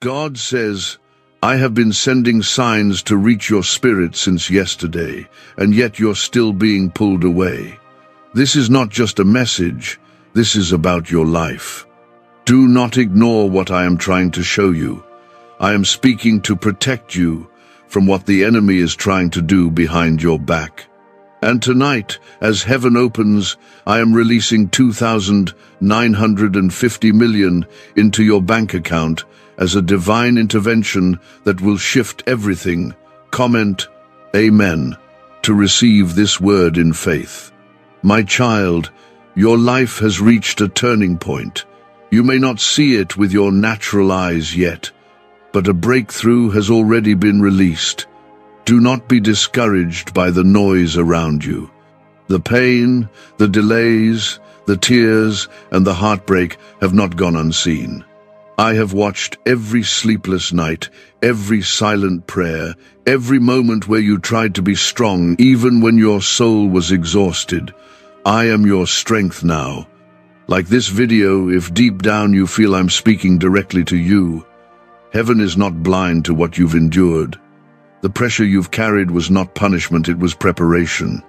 God says, I have been sending signs to reach your spirit since yesterday, and yet you're still being pulled away. This is not just a message, this is about your life. Do not ignore what I am trying to show you. I am speaking to protect you from what the enemy is trying to do behind your back. And tonight, as heaven opens, I am releasing 2,950 million into your bank account as a divine intervention that will shift everything. Comment, Amen, to receive this word in faith. My child, your life has reached a turning point. You may not see it with your natural eyes yet, but a breakthrough has already been released. Do not be discouraged by the noise around you. The pain, the delays, the tears, and the heartbreak have not gone unseen. I have watched every sleepless night, every silent prayer, every moment where you tried to be strong even when your soul was exhausted. I am your strength now. Like this video, if deep down you feel I'm speaking directly to you, heaven is not blind to what you've endured. The pressure you've carried was not punishment, it was preparation.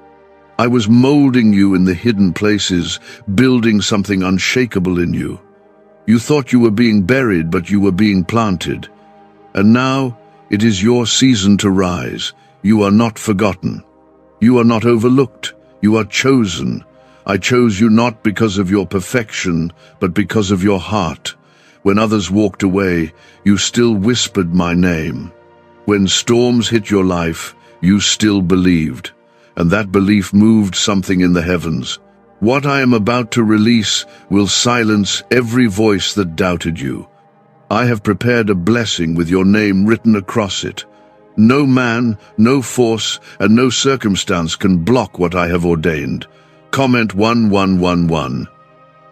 I was molding you in the hidden places, building something unshakable in you. You thought you were being buried, but you were being planted. And now, it is your season to rise. You are not forgotten. You are not overlooked. You are chosen. I chose you not because of your perfection, but because of your heart. When others walked away, you still whispered my name. When storms hit your life, you still believed, and that belief moved something in the heavens. What I am about to release will silence every voice that doubted you. I have prepared a blessing with your name written across it. No man, no force, and no circumstance can block what I have ordained. Comment 1111.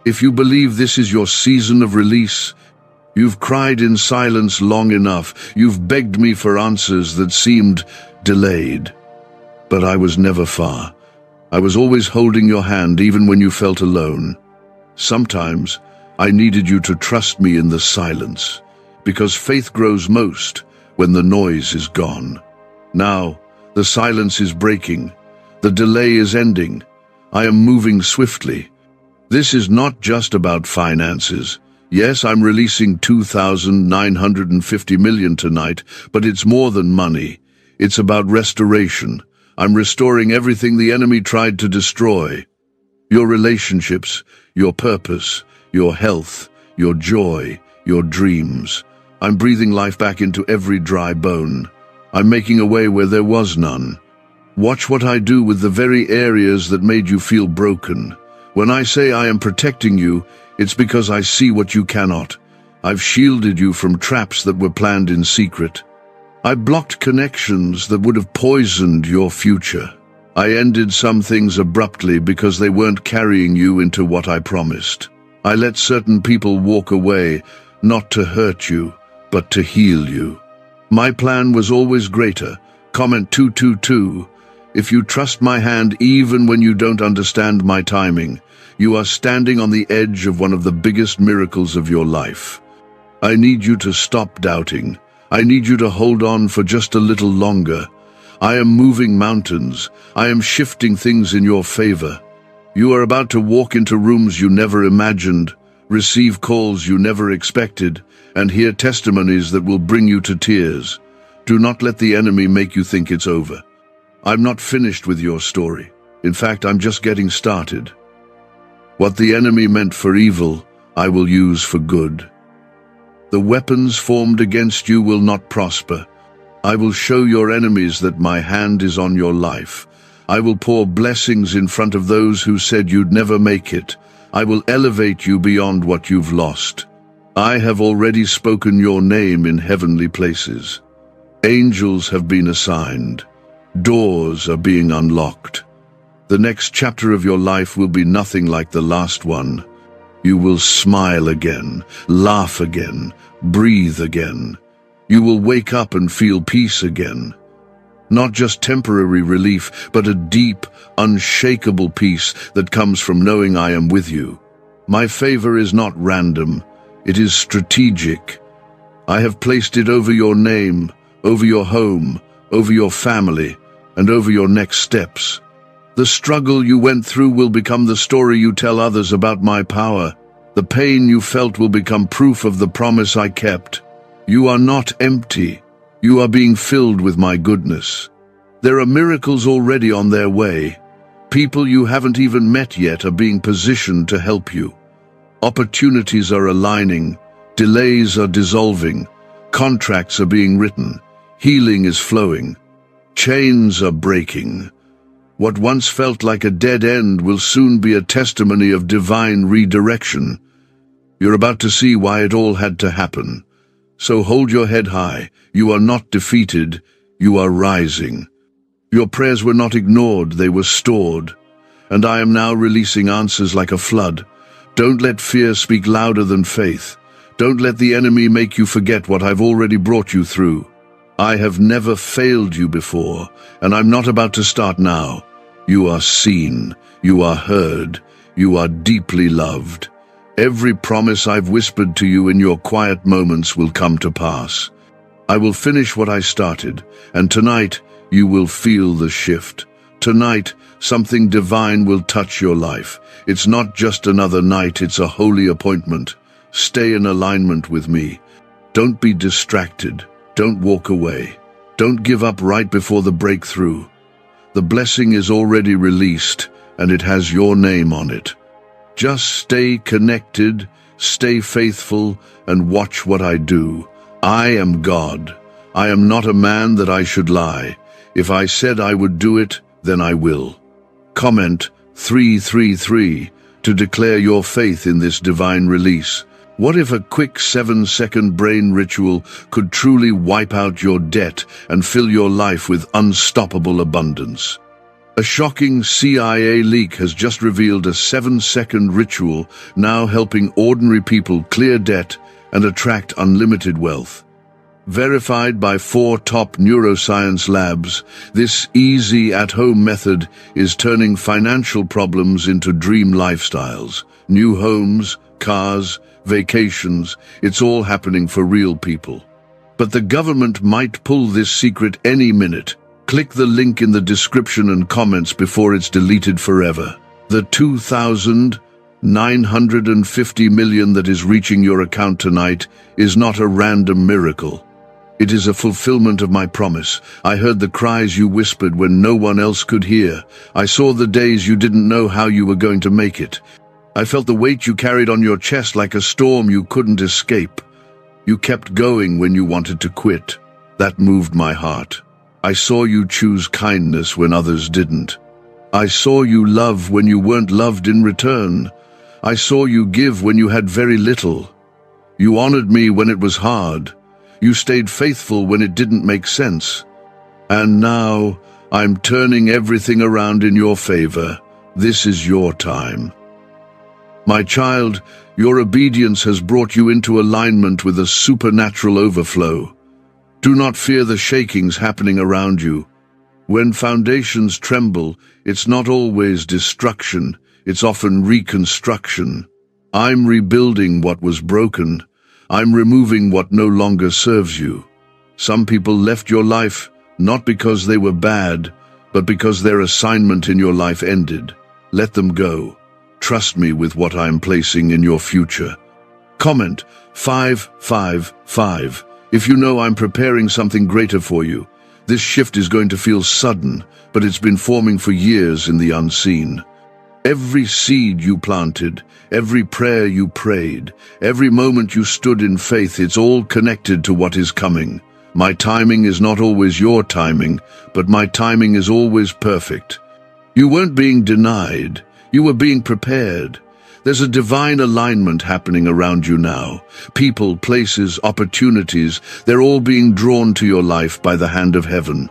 If you believe this is your season of release, you've cried in silence long enough. You've begged me for answers that seemed delayed. But I was never far. I was always holding your hand even when you felt alone. Sometimes I needed you to trust me in the silence, because faith grows most when the noise is gone. Now, the silence is breaking. The delay is ending. I am moving swiftly. This is not just about finances. Yes, I'm releasing 2,950 million tonight, but it's more than money. It's about restoration. I'm restoring everything the enemy tried to destroy. Your relationships, your purpose, your health, your joy, your dreams. I'm breathing life back into every dry bone. I'm making a way where there was none. Watch what I do with the very areas that made you feel broken. When I say I am protecting you, it's because I see what you cannot. I've shielded you from traps that were planned in secret. I blocked connections that would have poisoned your future. I ended some things abruptly because they weren't carrying you into what I promised. I let certain people walk away, not to hurt you, but to heal you. My plan was always greater. Comment 222. If you trust my hand even when you don't understand my timing, you are standing on the edge of one of the biggest miracles of your life. I need you to stop doubting. I need you to hold on for just a little longer. I am moving mountains. I am shifting things in your favor. You are about to walk into rooms you never imagined, receive calls you never expected, and hear testimonies that will bring you to tears. Do not let the enemy make you think it's over. I'm not finished with your story. In fact, I'm just getting started. What the enemy meant for evil, I will use for good. The weapons formed against you will not prosper. I will show your enemies that my hand is on your life. I will pour blessings in front of those who said you'd never make it. I will elevate you beyond what you've lost. I have already spoken your name in heavenly places. Angels have been assigned. Doors are being unlocked. The next chapter of your life will be nothing like the last one. You will smile again, laugh again, breathe again. You will wake up and feel peace again. Not just temporary relief, but a deep, unshakable peace that comes from knowing I am with you. My favor is not random, it is strategic. I have placed it over your name, over your home, over your family, and over your next steps. The struggle you went through will become the story you tell others about my power. The pain you felt will become proof of the promise I kept. You are not empty. You are being filled with my goodness. There are miracles already on their way. People you haven't even met yet are being positioned to help you. Opportunities are aligning. Delays are dissolving. Contracts are being written. Healing is flowing. Chains are breaking. What once felt like a dead end will soon be a testimony of divine redirection. You're about to see why it all had to happen. So hold your head high. You are not defeated. You are rising. Your prayers were not ignored, they were stored. And I am now releasing answers like a flood. Don't let fear speak louder than faith. Don't let the enemy make you forget what I've already brought you through. I have never failed you before, and I'm not about to start now. You are seen, you are heard, you are deeply loved. Every promise I've whispered to you in your quiet moments will come to pass. I will finish what I started, and tonight you will feel the shift. Tonight, something divine will touch your life. It's not just another night, it's a holy appointment. Stay in alignment with me. Don't be distracted. Don't walk away. Don't give up right before the breakthrough. The blessing is already released, and it has your name on it. Just stay connected, stay faithful, and watch what I do. I am God. I am not a man that I should lie. If I said I would do it, then I will. Comment 333 to declare your faith in this divine release. What if a quick 7-second brain ritual could truly wipe out your debt and fill your life with unstoppable abundance? A shocking CIA leak has just revealed a 7-second ritual now helping ordinary people clear debt and attract unlimited wealth. Verified by 4 top neuroscience labs, this easy at-home method is turning financial problems into dream lifestyles. New homes, cars, vacations, it's all happening for real people. But the government might pull this secret any minute. Click the link in the description and comments before it's deleted forever. The 2,950 million that is reaching your account tonight is not a random miracle. It is a fulfillment of my promise. I heard the cries you whispered when no one else could hear. I saw the days you didn't know how you were going to make it. I felt the weight you carried on your chest like a storm you couldn't escape. You kept going when you wanted to quit. That moved my heart. I saw you choose kindness when others didn't. I saw you love when you weren't loved in return. I saw you give when you had very little. You honored me when it was hard. You stayed faithful when it didn't make sense. And now, I'm turning everything around in your favor. This is your time. My child, your obedience has brought you into alignment with a supernatural overflow. Do not fear the shakings happening around you. When foundations tremble, it's not always destruction, it's often reconstruction. I'm rebuilding what was broken. I'm removing what no longer serves you. Some people left your life not because they were bad, but because their assignment in your life ended. Let them go. Trust me with what I'm placing in your future. Comment 555 if you know I'm preparing something greater for you. This shift is going to feel sudden, but it's been forming for years in the unseen. Every seed you planted, every prayer you prayed, every moment you stood in faith, it's all connected to what is coming. My timing is not always your timing, but my timing is always perfect. You weren't being denied, you were being prepared. There's a divine alignment happening around you now. People, places, opportunities, they're all being drawn to your life by the hand of heaven.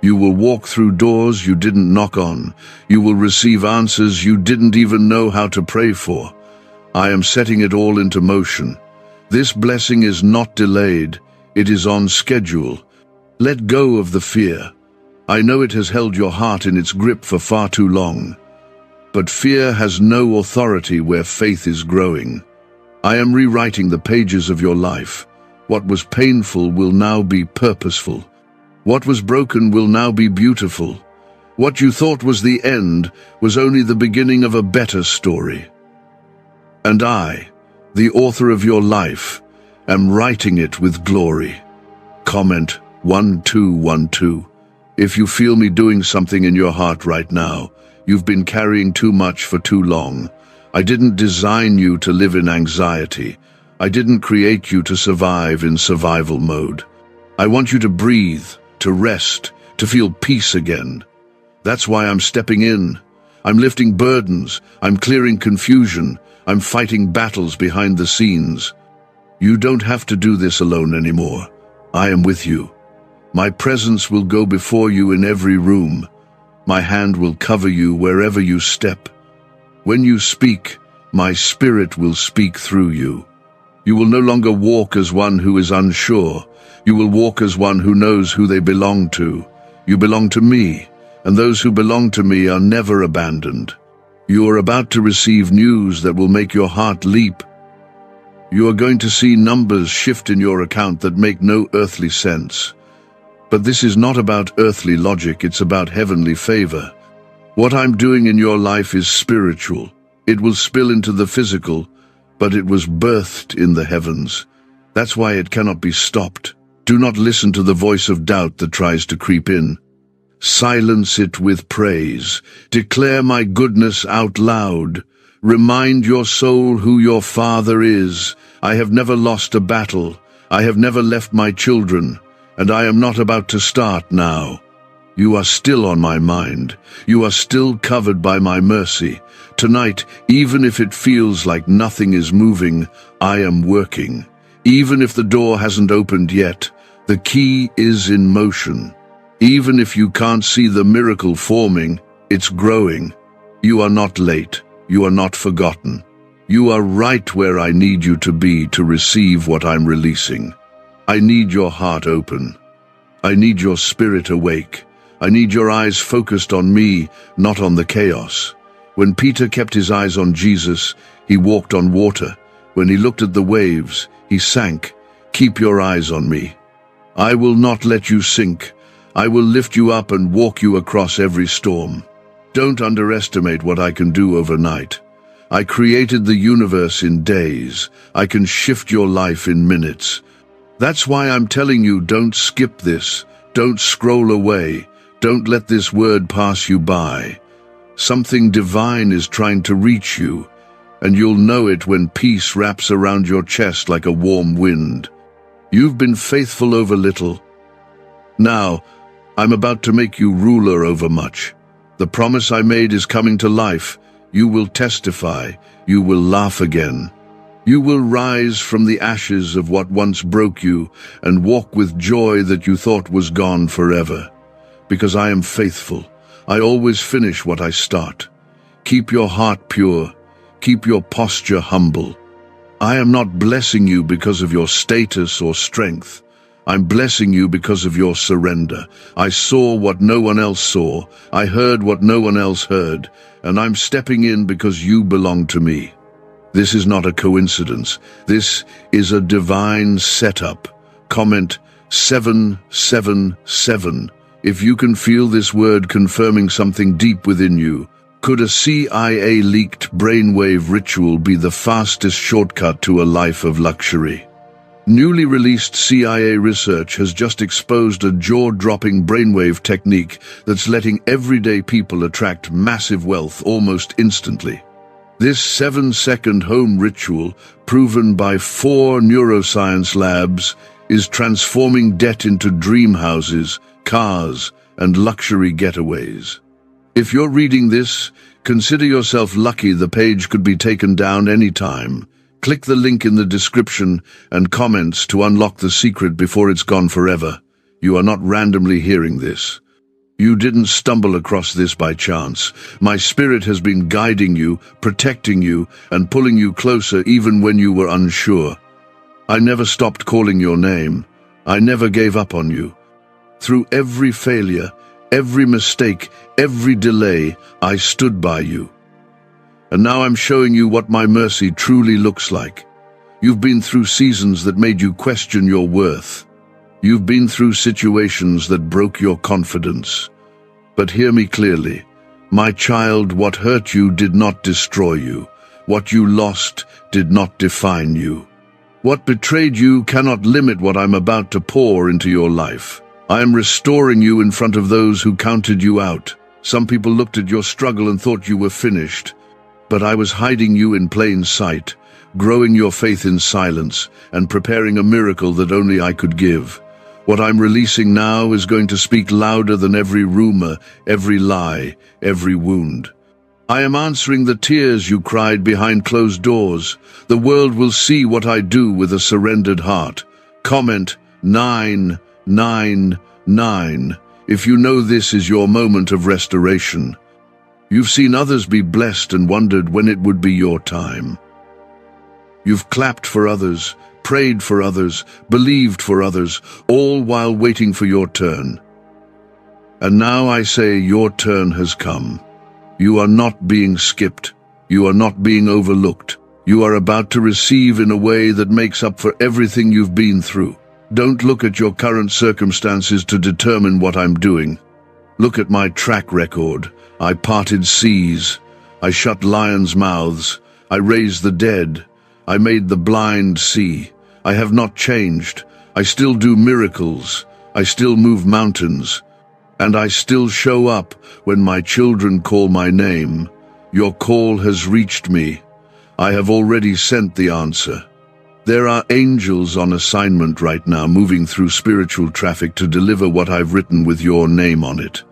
You will walk through doors you didn't knock on. You will receive answers you didn't even know how to pray for. I am setting it all into motion. This blessing is not delayed. It is on schedule. Let go of the fear. I know it has held your heart in its grip for far too long. But fear has no authority where faith is growing. I am rewriting the pages of your life. What was painful will now be purposeful. What was broken will now be beautiful. What you thought was the end was only the beginning of a better story. And I, the author of your life, am writing it with glory. Comment 1212. If you feel me doing something in your heart right now, you've been carrying too much for too long. I didn't design you to live in anxiety. I didn't create you to survive in survival mode. I want you to breathe, to rest, to feel peace again. That's why I'm stepping in. I'm lifting burdens. I'm clearing confusion. I'm fighting battles behind the scenes. You don't have to do this alone anymore. I am with you. My presence will go before you in every room. My hand will cover you wherever you step. When you speak, my spirit will speak through you. You will no longer walk as one who is unsure. You will walk as one who knows who they belong to. You belong to me, and those who belong to me are never abandoned. You are about to receive news that will make your heart leap. You are going to see numbers shift in your account that make no earthly sense. But this is not about earthly logic, it's about heavenly favor. What I'm doing in your life is spiritual. It will spill into the physical, but it was birthed in the heavens. That's why it cannot be stopped. Do not listen to the voice of doubt that tries to creep in. Silence it with praise. Declare my goodness out loud. Remind your soul who your Father is. I have never lost a battle. I have never left my children. And I am not about to start now. You are still on my mind. You are still covered by my mercy. Tonight, even if it feels like nothing is moving, I am working. Even if the door hasn't opened yet, the key is in motion. Even if you can't see the miracle forming, it's growing. You are not late. You are not forgotten. You are right where I need you to be to receive what I'm releasing. I need your heart open. I need your spirit awake. I need your eyes focused on me, not on the chaos. When Peter kept his eyes on Jesus, he walked on water. When he looked at the waves, he sank. Keep your eyes on me. I will not let you sink. I will lift you up and walk you across every storm. Don't underestimate what I can do overnight. I created the universe in days. I can shift your life in minutes. That's why I'm telling you, don't skip this. Don't scroll away. Don't let this word pass you by. Something divine is trying to reach you, and you'll know it when peace wraps around your chest like a warm wind. You've been faithful over little. Now, I'm about to make you ruler over much. The promise I made is coming to life. You will testify. You will laugh again. You will rise from the ashes of what once broke you and walk with joy that you thought was gone forever. Because I am faithful. I always finish what I start. Keep your heart pure. Keep your posture humble. I am not blessing you because of your status or strength. I'm blessing you because of your surrender. I saw what no one else saw. I heard what no one else heard. And I'm stepping in because you belong to me. This is not a coincidence. This is a divine setup. Comment 777 if you can feel this word confirming something deep within you. Could a CIA-leaked brainwave ritual be the fastest shortcut to a life of luxury? Newly released CIA research has just exposed a jaw-dropping brainwave technique that's letting everyday people attract massive wealth almost instantly. This 7-second home ritual, proven by 4 neuroscience labs, is transforming debt into dream houses, cars, and luxury getaways. If you're reading this, consider yourself lucky. The page could be taken down anytime. Click the link in the description and comments to unlock the secret before it's gone forever. You are not randomly hearing this. You didn't stumble across this by chance. My spirit has been guiding you, protecting you, and pulling you closer even when you were unsure. I never stopped calling your name. I never gave up on you. Through every failure, every mistake, every delay, I stood by you. And now I'm showing you what my mercy truly looks like. You've been through seasons that made you question your worth. You've been through situations that broke your confidence. But hear me clearly. My child, what hurt you did not destroy you. What you lost did not define you. What betrayed you cannot limit what I'm about to pour into your life. I am restoring you in front of those who counted you out. Some people looked at your struggle and thought you were finished. But I was hiding you in plain sight, growing your faith in silence, and preparing a miracle that only I could give. What I'm releasing now is going to speak louder than every rumor, every lie, every wound. I am answering the tears you cried behind closed doors. The world will see what I do with a surrendered heart. Comment 999 if you know this is your moment of restoration. You've seen others be blessed and wondered when it would be your time. You've clapped for others, prayed for others, believed for others, all while waiting for your turn. And now I say your turn has come. You are not being skipped. You are not being overlooked. You are about to receive in a way that makes up for everything you've been through. Don't look at your current circumstances to determine what I'm doing. Look at my track record. I parted seas. I shut lions' mouths. I raised the dead. I made the blind see. I have not changed. I still do miracles. I still move mountains. And I still show up when my children call my name. Your call has reached me. I have already sent the answer. There are angels on assignment right now moving through spiritual traffic to deliver what I've written with your name on it.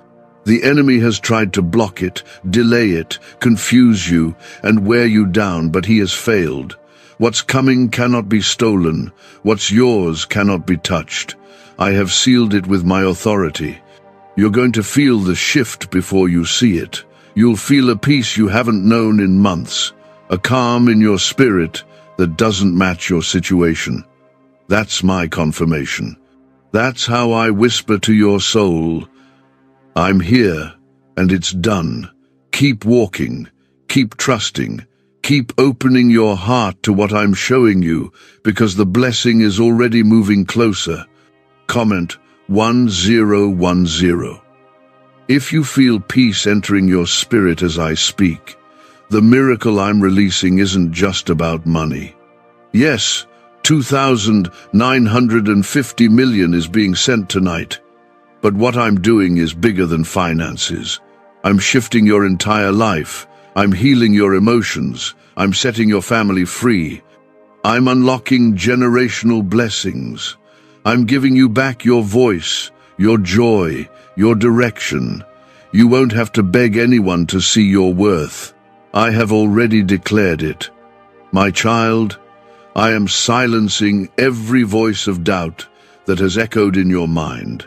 The enemy has tried to block it, delay it, confuse you, and wear you down, but he has failed. What's coming cannot be stolen. What's yours cannot be touched. I have sealed it with my authority. You're going to feel the shift before you see it. You'll feel a peace you haven't known in months, a calm in your spirit that doesn't match your situation. That's my confirmation. That's how I whisper to your soul, I'm here, and it's done. Keep walking, keep trusting, keep opening your heart to what I'm showing you, because the blessing is already moving closer. Comment 1010. If you feel peace entering your spirit as I speak, the miracle I'm releasing isn't just about money. Yes, 2,950 million is being sent tonight. But what I'm doing is bigger than finances. I'm shifting your entire life. I'm healing your emotions. I'm setting your family free. I'm unlocking generational blessings. I'm giving you back your voice, your joy, your direction. You won't have to beg anyone to see your worth. I have already declared it. My child, I am silencing every voice of doubt that has echoed in your mind.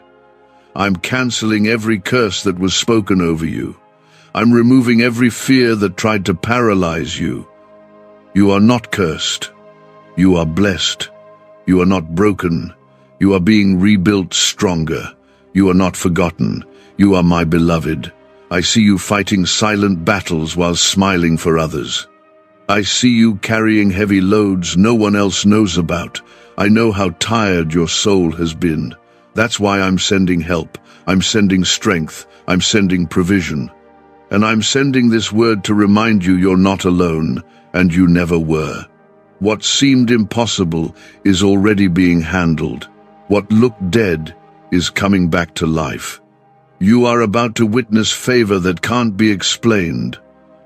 I'm canceling every curse that was spoken over you. I'm removing every fear that tried to paralyze you. You are not cursed. You are blessed. You are not broken. You are being rebuilt stronger. You are not forgotten. You are my beloved. I see you fighting silent battles while smiling for others. I see you carrying heavy loads no one else knows about. I know how tired your soul has been. That's why I'm sending help. I'm sending strength. I'm sending provision. And I'm sending this word to remind you you're not alone, and you never were. What seemed impossible is already being handled. What looked dead is coming back to life. You are about to witness favor that can't be explained.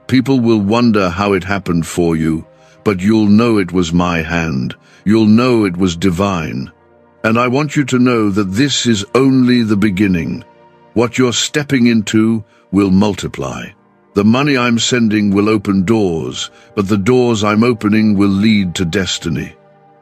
People will wonder how it happened for you, but you'll know it was my hand. You'll know it was divine. And I want you to know that this is only the beginning. What you're stepping into will multiply. The money I'm sending will open doors, but the doors I'm opening will lead to destiny.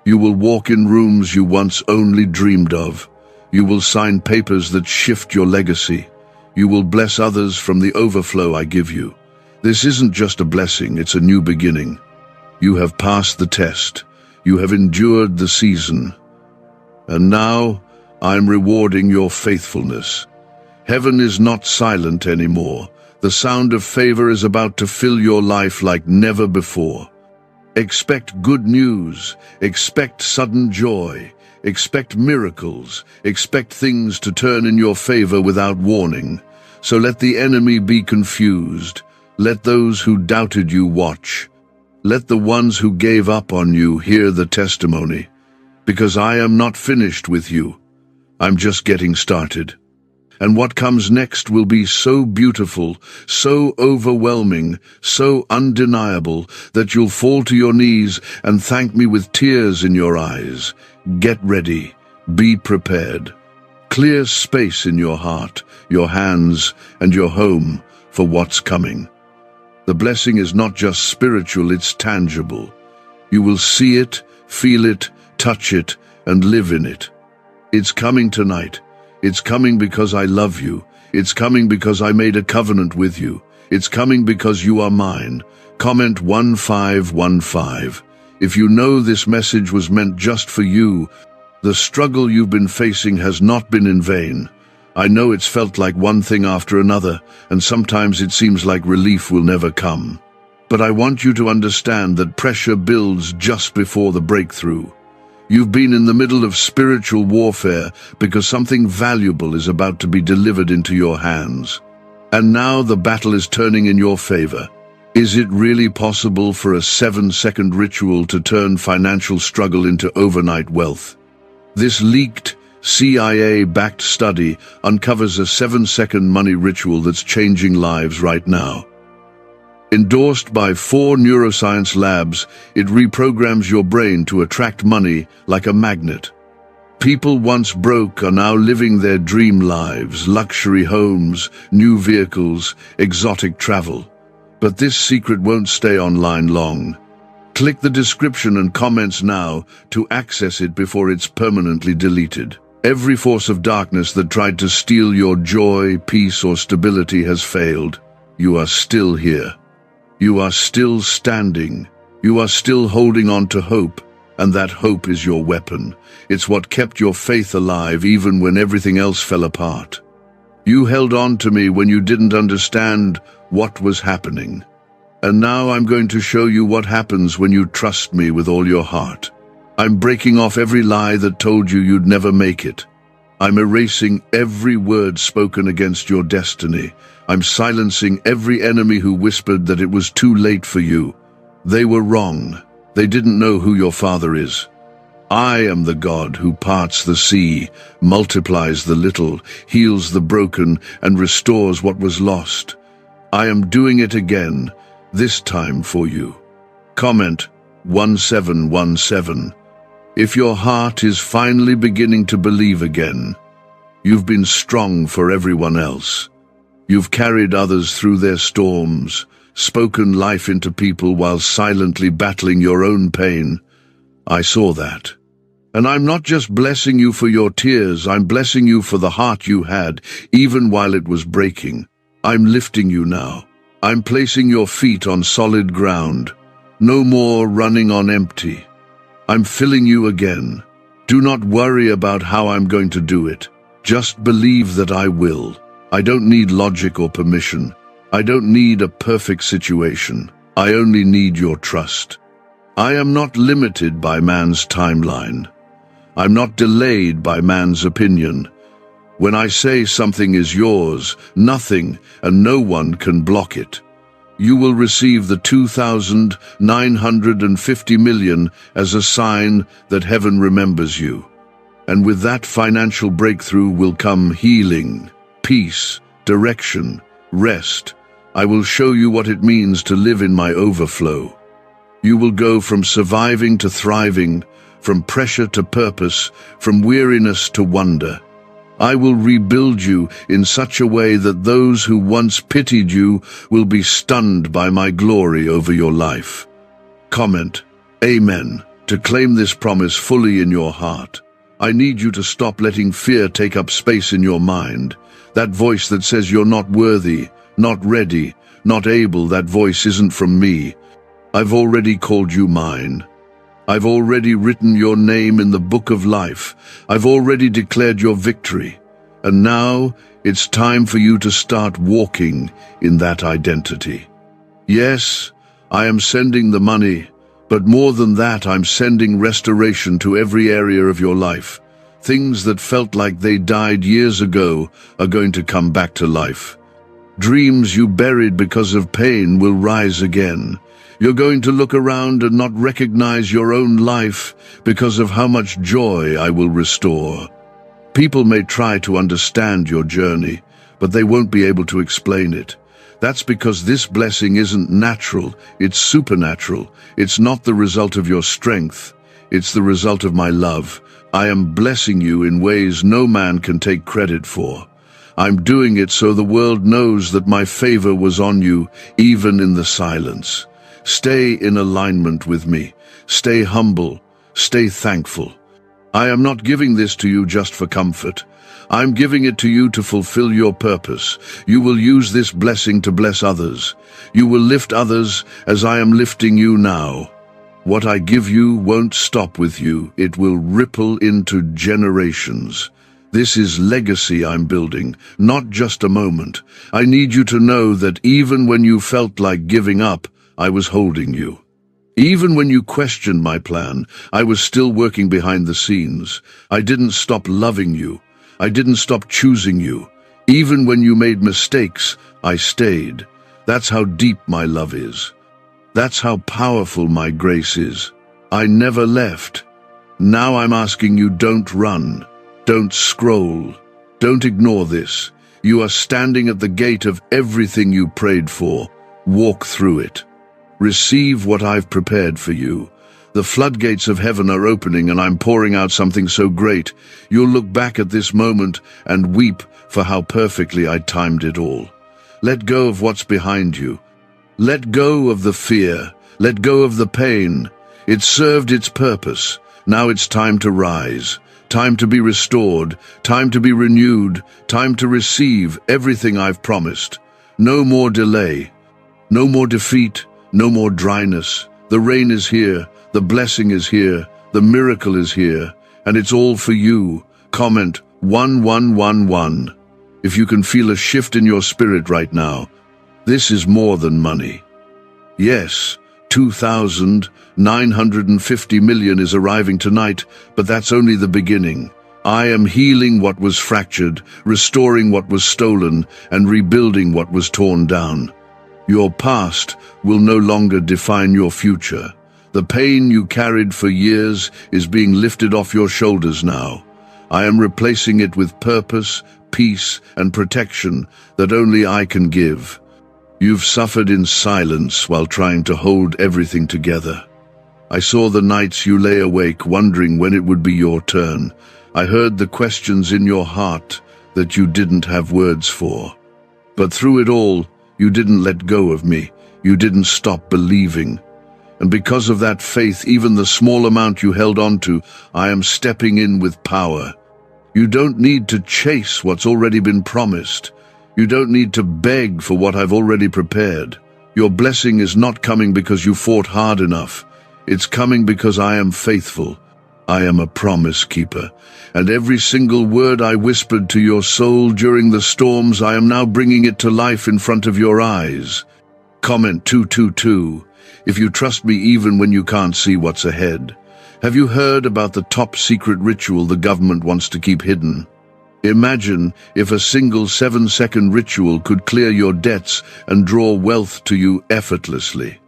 You will walk in rooms you once only dreamed of. You will sign papers that shift your legacy. You will bless others from the overflow I give you. This isn't just a blessing, it's a new beginning. You have passed the test. You have endured the season. And now, I'm rewarding your faithfulness. Heaven is not silent anymore. The sound of favor is about to fill your life like never before. Expect good news, expect sudden joy, expect miracles, expect things to turn in your favor without warning. So let the enemy be confused. Let those who doubted you watch. Let the ones who gave up on you hear the testimony. Because I am not finished with you. I'm just getting started. And what comes next will be so beautiful, so overwhelming, so undeniable that you'll fall to your knees and thank me with tears in your eyes. Get ready. Be prepared. Clear space in your heart, your hands, and your home for what's coming. The blessing is not just spiritual, it's tangible. You will see it, feel it, touch it, and live in it. It's coming tonight. It's coming because I love you. It's coming because I made a covenant with you. It's coming because you are mine. Comment 1515. If you know this message was meant just for you, the struggle you've been facing has not been in vain. I know it's felt like one thing after another, and sometimes it seems like relief will never come. But I want you to understand that pressure builds just before the breakthrough. You've been in the middle of spiritual warfare because something valuable is about to be delivered into your hands. And now the battle is turning in your favor. Is it really possible for a 7-second ritual to turn financial struggle into overnight wealth? This leaked, CIA-backed study uncovers a 7-second money ritual that's changing lives right now. Endorsed by 4 neuroscience labs, it reprograms your brain to attract money like a magnet. People once broke are now living their dream lives, luxury homes, new vehicles, exotic travel. But this secret won't stay online long. Click the description and comments now to access it before it's permanently deleted. Every force of darkness that tried to steal your joy, peace, or stability has failed. You are still here. You are still standing. You are still holding on to hope, and that hope is your weapon. It's what kept your faith alive even when everything else fell apart. You held on to me when you didn't understand what was happening. And now I'm going to show you what happens when you trust me with all your heart. I'm breaking off every lie that told you you'd never make it. I'm erasing every word spoken against your destiny. I'm silencing every enemy who whispered that it was too late for you. They were wrong. They didn't know who your Father is. I am the God who parts the sea, multiplies the little, heals the broken, and restores what was lost. I am doing it again, this time for you. Comment 1717. If your heart is finally beginning to believe again, you've been strong for everyone else. You've carried others through their storms, spoken life into people while silently battling your own pain. I saw that. And I'm not just blessing you for your tears, I'm blessing you for the heart you had, even while it was breaking. I'm lifting you now. I'm placing your feet on solid ground. No more running on empty. I'm filling you again. Do not worry about how I'm going to do it. Just believe that I will. I don't need logic or permission. I don't need a perfect situation. I only need your trust. I am not limited by man's timeline. I'm not delayed by man's opinion. When I say something is yours, nothing and no one can block it. You will receive the 2,950 million as a sign that heaven remembers you. And with that financial breakthrough will come healing, peace, direction, rest. I will show you what it means to live in my overflow. You will go from surviving to thriving, from pressure to purpose, from weariness to wonder. I will rebuild you in such a way that those who once pitied you will be stunned by my glory over your life. Comment, Amen, to claim this promise fully in your heart. I need you to stop letting fear take up space in your mind. That voice that says you're not worthy, not ready, not able, that voice isn't from me. I've already called you mine. I've already written your name in the book of life. I've already declared your victory. And now it's time for you to start walking in that identity. Yes, I am sending the money, But more than that, I'm sending restoration to every area of your life. Things that felt like they died years ago are going to come back to life. Dreams you buried because of pain will rise again. You're going to look around and not recognize your own life because of how much joy I will restore. People may try to understand your journey, but they won't be able to explain it. That's because this blessing isn't natural, it's supernatural. It's not the result of your strength, it's the result of my love. I am blessing you in ways no man can take credit for. I'm doing it so the world knows that my favor was on you, even in the silence. Stay in alignment with me. Stay humble. Stay thankful. I am not giving this to you just for comfort. I'm giving it to you to fulfill your purpose. You will use this blessing to bless others. You will lift others as I am lifting you now. What I give you won't stop with you. It will ripple into generations. This is legacy I'm building, not just a moment. I need you to know that even when you felt like giving up, I was holding you. Even when you questioned my plan, I was still working behind the scenes. I didn't stop loving you. I didn't stop choosing you. Even when you made mistakes, I stayed. That's how deep my love is. That's how powerful my grace is. I never left. Now I'm asking you, don't run. Don't scroll. Don't ignore this. You are standing at the gate of everything you prayed for. Walk through it. Receive what I've prepared for you. The floodgates of heaven are opening and I'm pouring out something so great. You'll look back at this moment and weep for how perfectly I timed it all. Let go of what's behind you. Let go of the fear. Let go of the pain. It served its purpose. Now it's time to rise. Time to be restored, time to be renewed, time to receive everything I've promised. No more delay, no more defeat, no more dryness. The rain is here, the blessing is here, the miracle is here, and it's all for you. Comment 1111 if you can feel a shift in your spirit right now. This is more than money. Yes, 2,950 million is arriving tonight, but that's only the beginning. I am healing what was fractured, restoring what was stolen, and rebuilding what was torn down. Your past will no longer define your future. The pain you carried for years is being lifted off your shoulders now. I am replacing it with purpose, peace, and protection that only I can give. You've suffered in silence while trying to hold everything together. I saw the nights you lay awake wondering when it would be your turn. I heard the questions in your heart that you didn't have words for. But through it all, you didn't let go of me. You didn't stop believing. And because of that faith, even the small amount you held on to, I am stepping in with power. You don't need to chase what's already been promised. You don't need to beg for what I've already prepared. Your blessing is not coming because you fought hard enough. It's coming because I am faithful. I am a promise keeper. And every single word I whispered to your soul during the storms, I am now bringing it to life in front of your eyes. Comment 222 if you trust me even when you can't see what's ahead. Have you heard about the top secret ritual the government wants to keep hidden? Imagine if a single 7-second ritual could clear your debts and draw wealth to you effortlessly.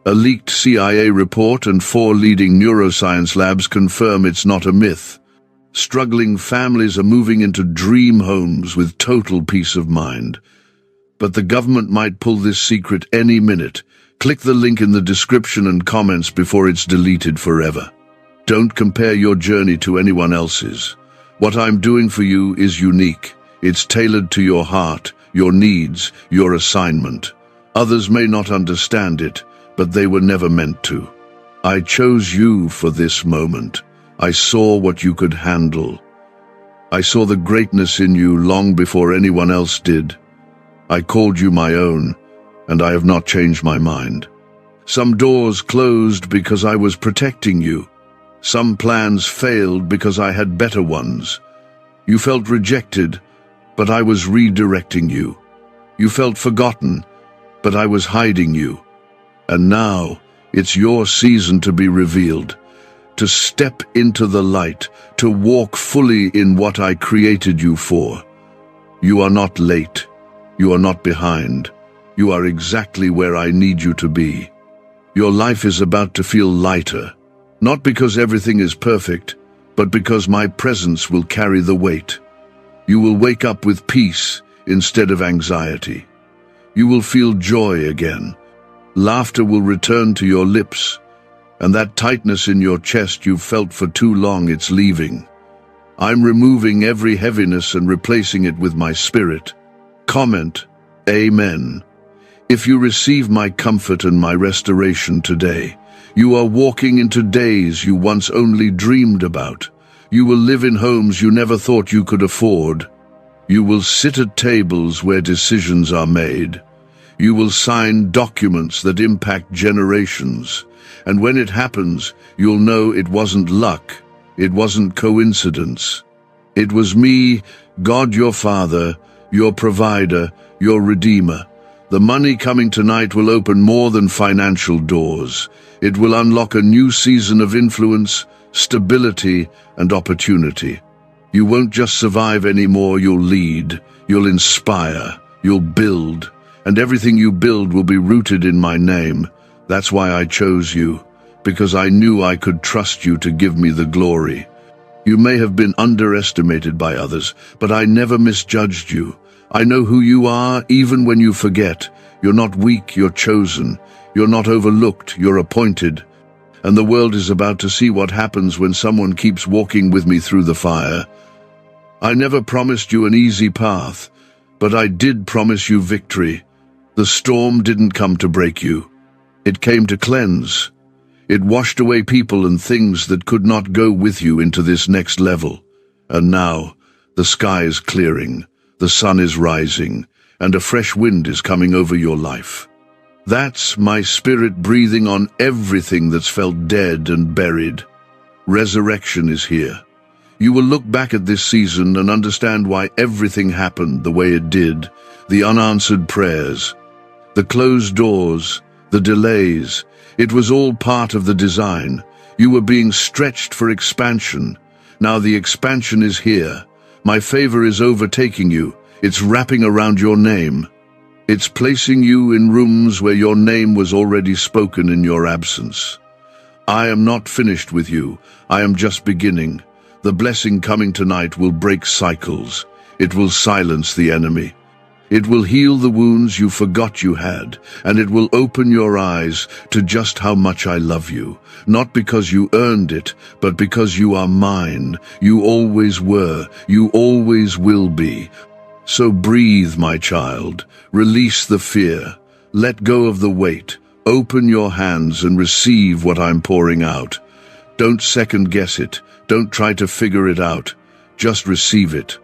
A leaked CIA report and 4 leading neuroscience labs confirm it's not a myth. Struggling families are moving into dream homes with total peace of mind. But the government might pull this secret any minute. Click the link in the description and comments before it's deleted forever. Don't compare your journey to anyone else's. What I'm doing for you is unique. It's tailored to your heart, your needs, your assignment. Others may not understand it, but they were never meant to. I chose you for this moment. I saw what you could handle. I saw the greatness in you long before anyone else did. I called you my own, and I have not changed my mind. Some doors closed because I was protecting you. Some plans failed because I had better ones. You felt rejected, but I was redirecting you. You felt forgotten, but I was hiding you. And now, It's your season to be revealed, to step into the light, to walk fully in what I created you for. You are not late. You are not behind. You are exactly where I need you to be. Your life is about to feel lighter, not because everything is perfect, but because my presence will carry the weight. You will wake up with peace instead of anxiety. You will feel joy again. Laughter will return to your lips, and that tightness in your chest you've felt for too long, it's leaving. I'm removing every heaviness and replacing it with my spirit. Comment, Amen. If you receive my comfort and my restoration today, you are walking into days you once only dreamed about. You will live in homes you never thought you could afford. You will sit at tables where decisions are made. You will sign documents that impact generations. And when it happens, you'll know it wasn't luck. It wasn't coincidence. It was me, God your Father, your provider, your Redeemer. The money coming tonight will open more than financial doors. It will unlock a new season of influence, stability, and opportunity. You won't just survive anymore, you'll lead, you'll inspire, you'll build, and everything you build will be rooted in my name. That's why I chose you, because I knew I could trust you to give me the glory. You may have been underestimated by others, but I never misjudged you. I know who you are, even when you forget. You're not weak, you're chosen. You're not overlooked, you're appointed. And the world is about to see what happens when someone keeps walking with me through the fire. I never promised you an easy path, but I did promise you victory. The storm didn't come to break you. It came to cleanse. It washed away people and things that could not go with you into this next level. And now, the sky is clearing, the sun is rising, and a fresh wind is coming over your life. That's my spirit breathing on everything that's felt dead and buried. Resurrection is here. You will look back at this season and understand why everything happened the way it did. The unanswered prayers, the closed doors, the delays. It was all part of the design. You were being stretched for expansion. Now the expansion is here. My favor is overtaking you. It's wrapping around your name. It's placing you in rooms where your name was already spoken in your absence. I am not finished with you. I am just beginning. The blessing coming tonight will break cycles. It will silence the enemy. It will heal the wounds you forgot you had, and it will open your eyes to just how much I love you. Not because you earned it, but because you are mine. You always were. You always will be. So breathe, my child. Release the fear. Let go of the weight. Open your hands and receive what I'm pouring out. Don't second guess it. Don't try to figure it out. Just receive it.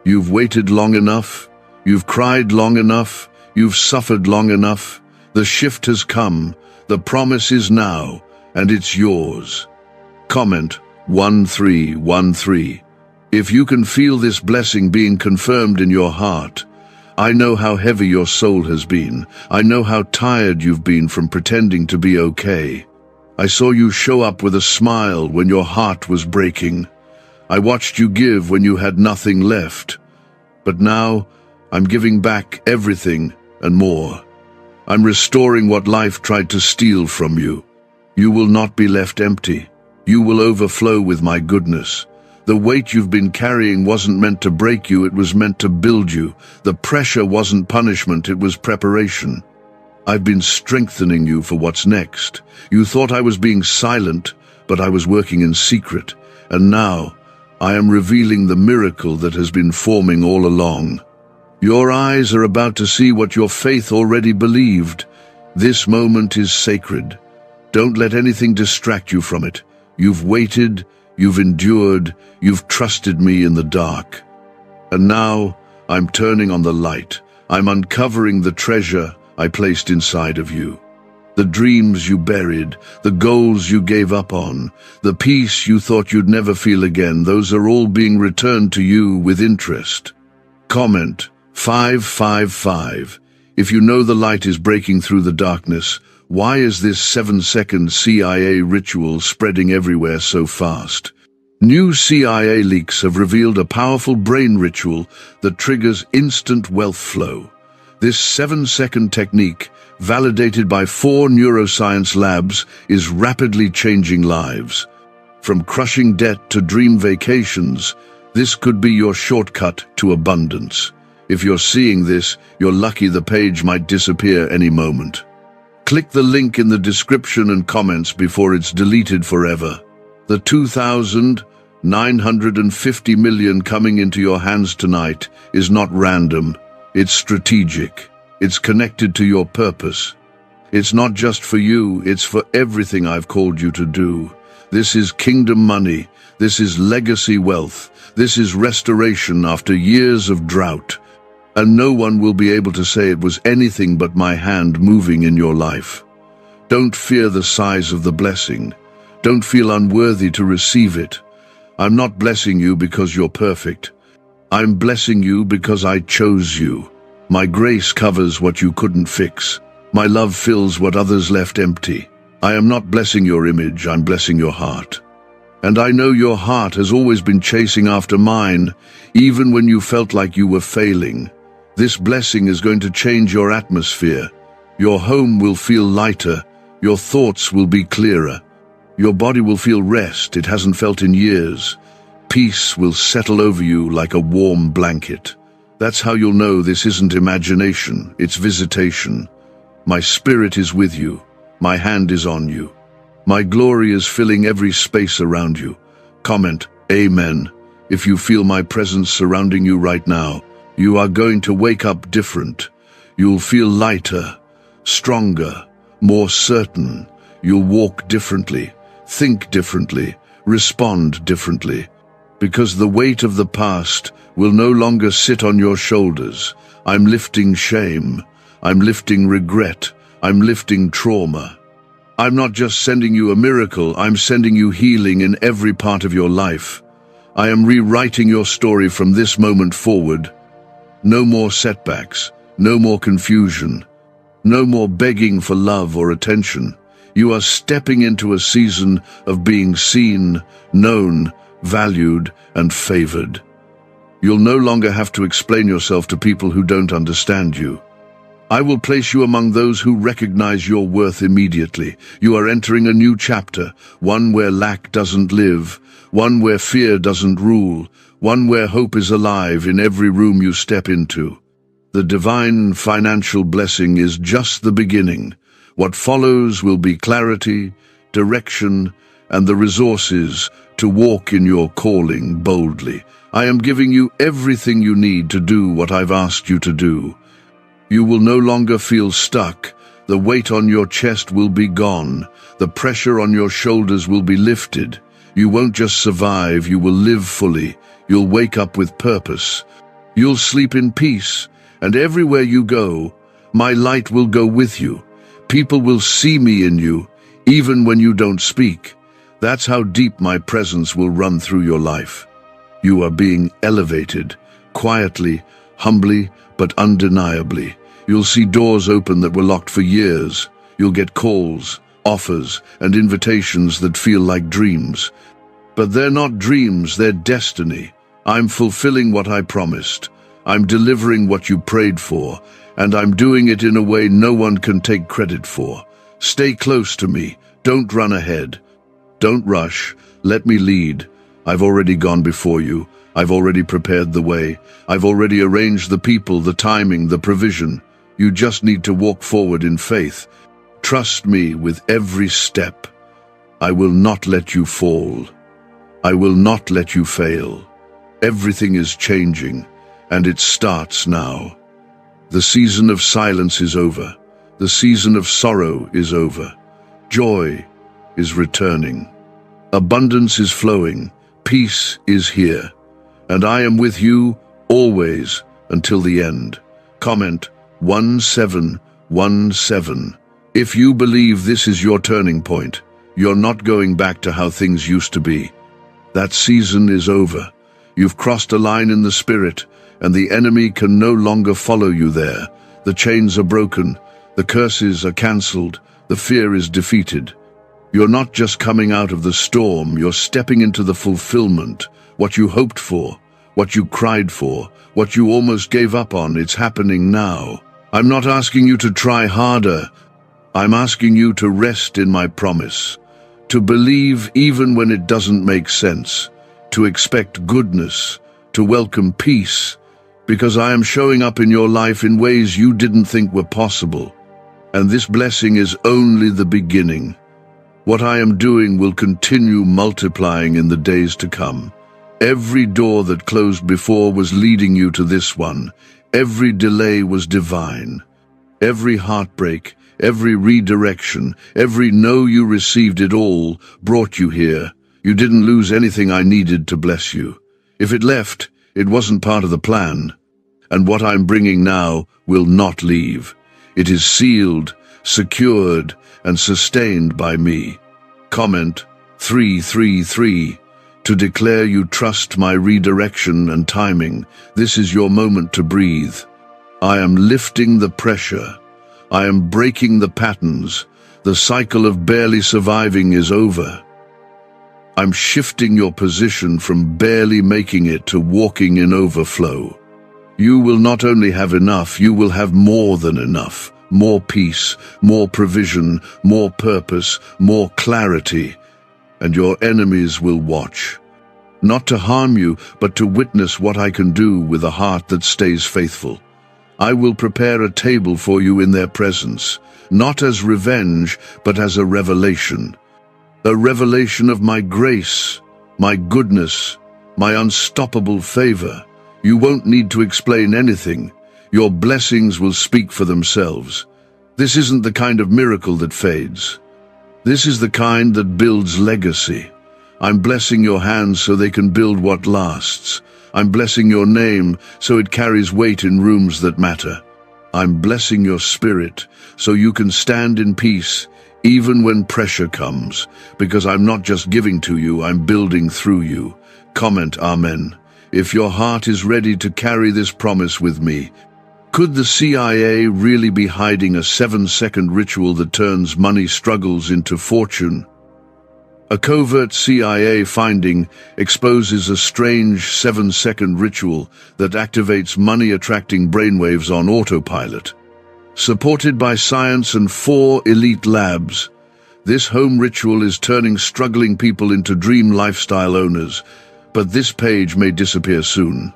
You've waited long enough. You've cried long enough. You've suffered long enough. The shift has come. The promise is now, and it's yours. Comment 1313. If you can feel this blessing being confirmed in your heart, I know how heavy your soul has been. I know how tired you've been from pretending to be okay. I saw you show up with a smile when your heart was breaking. I watched you give when you had nothing left. But now, I'm giving back everything and more. I'm restoring what life tried to steal from you. You will not be left empty. You will overflow with my goodness. The weight you've been carrying wasn't meant to break you, it was meant to build you. The pressure wasn't punishment, it was preparation. I've been strengthening you for what's next. You thought I was being silent, but I was working in secret. And now, I am revealing the miracle that has been forming all along. Your eyes are about to see what your faith already believed. This moment is sacred. Don't let anything distract you from it. You've waited, you've endured, you've trusted me in the dark. And now, I'm turning on the light. I'm uncovering the treasure I placed inside of you. The dreams you buried, the goals you gave up on, the peace you thought you'd never feel again, those are all being returned to you with interest. Comment 555. If you know the light is breaking through the darkness, Why is this 7-second CIA ritual spreading everywhere so fast? New CIA leaks have revealed a powerful brain ritual that triggers instant wealth flow. This 7-second technique, validated by 4 neuroscience labs, is rapidly changing lives. From crushing debt to dream vacations, this could be your shortcut to abundance. If you're seeing this, you're lucky the page might disappear any moment. Click the link in the description and comments before it's deleted forever. The 2,950 million coming into your hands tonight is not random. It's strategic. It's connected to your purpose. It's not just for you, it's for everything I've called you to do. This is kingdom money. This is legacy wealth. This is restoration after years of drought. And no one will be able to say it was anything but my hand moving in your life. Don't fear the size of the blessing. Don't feel unworthy to receive it. I'm not blessing you because you're perfect. I'm blessing you because I chose you. My grace covers what you couldn't fix. My love fills what others left empty. I am not blessing your image, I'm blessing your heart. And I know your heart has always been chasing after mine, even when you felt like you were failing. This blessing is going to change your atmosphere. Your home will feel lighter. Your thoughts will be clearer. Your body will feel rest it hasn't felt in years. Peace will settle over you like a warm blanket. That's how you'll know this isn't imagination, it's visitation. My spirit is with you. My hand is on you. My glory is filling every space around you. Comment, Amen, if you feel my presence surrounding you right now. You are going to wake up different. You'll feel lighter, stronger, more certain. You'll walk differently, think differently, respond differently. Because the weight of the past will no longer sit on your shoulders. I'm lifting shame. I'm lifting regret. I'm lifting trauma. I'm not just sending you a miracle, I'm sending you healing in every part of your life. I am rewriting your story from this moment forward. No more setbacks, no more confusion, no more begging for love or attention. You are stepping into a season of being seen, known, valued, and favored. You'll no longer have to explain yourself to people who don't understand you. I will place you among those who recognize your worth immediately. You are entering a new chapter, one where lack doesn't live, one where fear doesn't rule, one where hope is alive in every room you step into. The divine financial blessing is just the beginning. What follows will be clarity, direction, and the resources to walk in your calling boldly. I am giving you everything you need to do what I've asked you to do. You will no longer feel stuck. The weight on your chest will be gone. The pressure on your shoulders will be lifted. You won't just survive, you will live fully. You'll wake up with purpose. You'll sleep in peace. And everywhere you go, my light will go with you. People will see me in you, even when you don't speak. That's how deep my presence will run through your life. You are being elevated, quietly, humbly, but undeniably. You'll see doors open that were locked for years. You'll get calls, offers, and invitations that feel like dreams. But they're not dreams, they're destiny. I'm fulfilling what I promised. I'm delivering what you prayed for, and I'm doing it in a way no one can take credit for. Stay close to me. Don't run ahead. Don't rush. Let me lead. I've already gone before you. I've already prepared the way. I've already arranged the people, the timing, the provision. You just need to walk forward in faith. Trust me with every step. I will not let you fall. I will not let you fail. Everything is changing, and it starts now. The season of silence is over. The season of sorrow is over. Joy is returning. Abundance is flowing. Peace is here. And I am with you always until the end. Comment 1717. If you believe this is your turning point, you're not going back to how things used to be. That season is over. You've crossed a line in the spirit, and the enemy can no longer follow you there. The chains are broken. The curses are cancelled. The fear is defeated. You're not just coming out of the storm, you're stepping into the fulfillment. What you hoped for, what you cried for, what you almost gave up on, it's happening now. I'm not asking you to try harder. I'm asking you to rest in my promise, to believe even when it doesn't make sense, to expect goodness, to welcome peace, because I am showing up in your life in ways you didn't think were possible. And this blessing is only the beginning. What I am doing will continue multiplying in the days to come. Every door that closed before was leading you to this one. Every delay was divine. Every heartbreak, every redirection, every no you received, it all brought you here. You didn't lose anything I needed to bless you. If it left, it wasn't part of the plan. And what I'm bringing now will not leave. It is sealed, secured, and sustained by me. Comment 333 to declare you trust my redirection and timing. This is your moment to breathe. I am lifting the pressure. I am breaking the patterns. The cycle of barely surviving is over. I'm shifting your position from barely making it to walking in overflow. You will not only have enough, you will have more than enough. More peace, more provision, more purpose, more clarity. And your enemies will watch. Not to harm you, but to witness what I can do with a heart that stays faithful. I will prepare a table for you in their presence, not as revenge, but as a revelation. A revelation of my grace, my goodness, my unstoppable favor. You won't need to explain anything. Your blessings will speak for themselves. This isn't the kind of miracle that fades. This is the kind that builds legacy. I'm blessing your hands so they can build what lasts. I'm blessing your name so it carries weight in rooms that matter. I'm blessing your spirit so you can stand in peace even when pressure comes, because I'm not just giving to you, I'm building through you. Comment Amen if your heart is ready to carry this promise with me. Could the CIA really be hiding a 7-second ritual that turns money struggles into fortune? A covert CIA finding exposes a strange 7-second ritual that activates money-attracting brainwaves on autopilot. Supported by science and 4 elite labs, this home ritual is turning struggling people into dream lifestyle owners, but this page may disappear soon.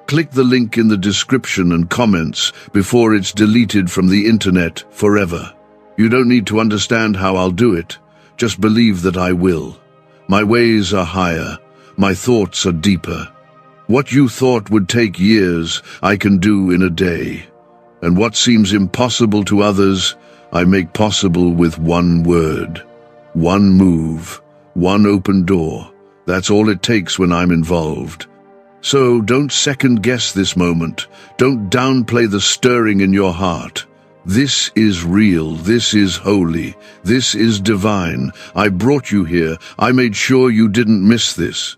Click the link in the description and comments before it's deleted from the internet forever. You don't need to understand how I'll do it. Just believe that I will. My ways are higher. My thoughts are deeper. What you thought would take years, I can do in a day. And what seems impossible to others, I make possible with one word. One move. One open door. That's all it takes when I'm involved. So don't second-guess this moment. Don't downplay the stirring in your heart. This is real, this is holy, this is divine. I brought you here, I made sure you didn't miss this.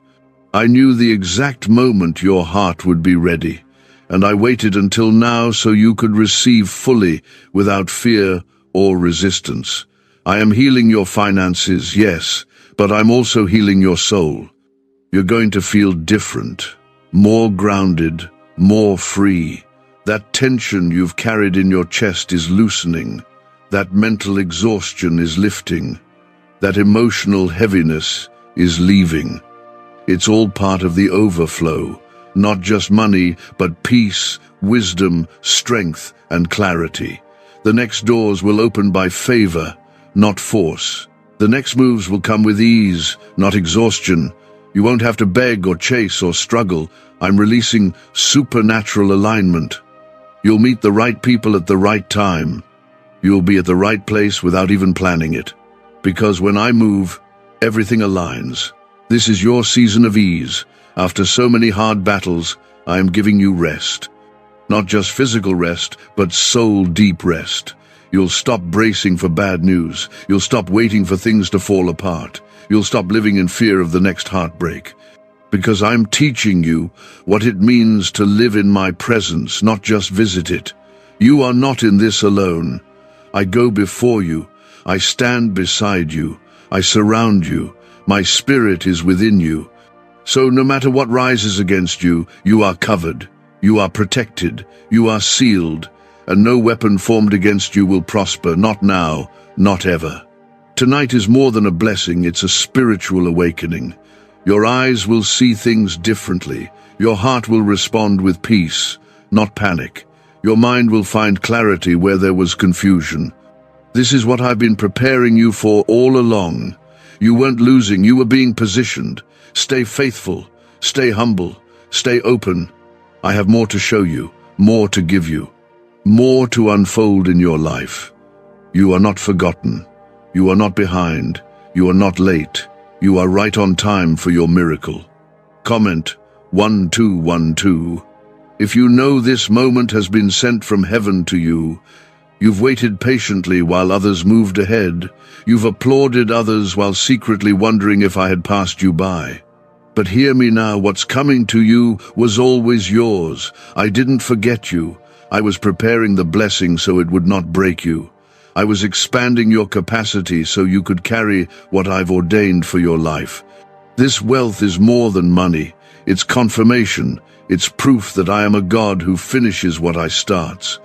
I knew the exact moment your heart would be ready, and I waited until now so you could receive fully, without fear or resistance. I am healing your finances, yes, but I'm also healing your soul. You're going to feel different, more grounded, more free. That tension you've carried in your chest is loosening. That mental exhaustion is lifting. That emotional heaviness is leaving. It's all part of the overflow. Not just money, but peace, wisdom, strength, and clarity. The next doors will open by favor, not force. The next moves will come with ease, not exhaustion. You won't have to beg or chase or struggle. I'm releasing supernatural alignment. You'll meet the right people at the right time. You'll be at the right place without even planning it. Because when I move, everything aligns. This is your season of ease. After so many hard battles, I am giving you rest. Not just physical rest, but soul-deep rest. You'll stop bracing for bad news. You'll stop waiting for things to fall apart. You'll stop living in fear of the next heartbreak. Because I'm teaching you what it means to live in my presence, not just visit it. You are not in this alone. I go before you. I stand beside you. I surround you. My spirit is within you. So no matter what rises against you, you are covered. You are protected. You are sealed. And no weapon formed against you will prosper, not now, not ever. Tonight is more than a blessing, it's a spiritual awakening. Your eyes will see things differently. Your heart will respond with peace, not panic. Your mind will find clarity where there was confusion. This is what I've been preparing you for all along. You weren't losing, you were being positioned. Stay faithful, stay humble, stay open. I have more to show you, more to give you, more to unfold in your life. You are not forgotten. You are not behind. You are not late. You are right on time for your miracle. Comment 1212. If you know this moment has been sent from heaven to you, you've waited patiently while others moved ahead. You've applauded others while secretly wondering if I had passed you by. But hear me now, what's coming to you was always yours. I didn't forget you. I was preparing the blessing so it would not break you. I was expanding your capacity so you could carry what I've ordained for your life. This wealth is more than money. It's confirmation. It's proof that I am a God who finishes what I starts.